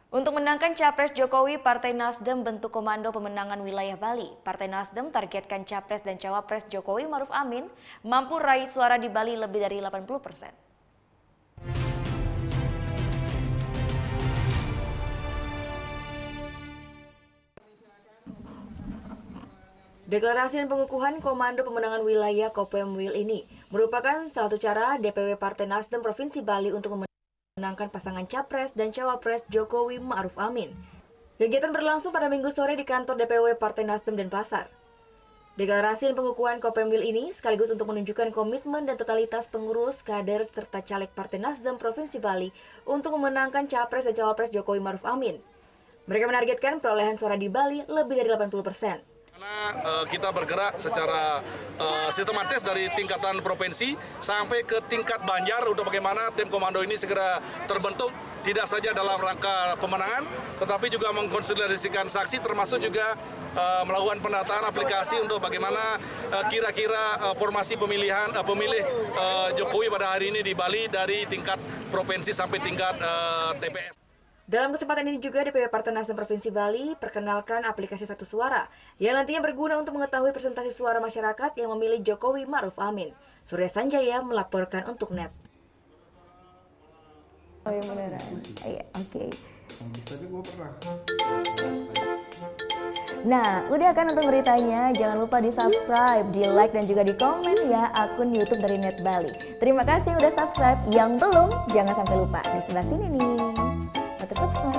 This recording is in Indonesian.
Untuk menangkan Capres Jokowi, Partai Nasdem bentuk komando pemenangan wilayah Bali. Partai Nasdem targetkan Capres dan Cawapres Jokowi Maruf Amin mampu raih suara di Bali lebih dari 80%. Deklarasi dan pengukuhan Komando Pemenangan Wilayah Kopemwil ini merupakan salah satu cara DPW Partai Nasdem Provinsi Bali untuk memenangkan pasangan Capres dan Cawapres Jokowi Ma'ruf Amin. Kegiatan berlangsung pada Minggu sore di kantor DPW Partai Nasdem Denpasar. Deklarasi dan pengukuhan Kopemwil ini sekaligus untuk menunjukkan komitmen dan totalitas pengurus, kader, serta caleg Partai Nasdem Provinsi Bali untuk memenangkan Capres dan Cawapres Jokowi Ma'ruf Amin. Mereka menargetkan perolehan suara di Bali lebih dari 80%. Karena kita bergerak secara sistematis dari tingkatan provinsi sampai ke tingkat Banjar untuk bagaimana tim komando ini segera terbentuk, tidak saja dalam rangka pemenangan tetapi juga mengkonsolidasikan saksi, termasuk juga melakukan penataan aplikasi untuk bagaimana kira-kira formasi pemilih Jokowi pada hari ini di Bali dari tingkat provinsi sampai tingkat TPS. Dalam kesempatan ini juga DPW Partai Nasdem Provinsi Bali perkenalkan aplikasi Satu Suara yang nantinya berguna untuk mengetahui presentasi suara masyarakat yang memilih Jokowi Ma'ruf Amin. Surya Sanjaya melaporkan untuk NET. Oh iya beneran. Iya, oke. Nah, udah kan untuk beritanya? Jangan lupa di-subscribe, di-like, dan juga di-komen ya akun YouTube dari Net Bali. Terima kasih udah subscribe. Yang belum, jangan sampai lupa. Di sebelah sini nih. Tetap subscribe.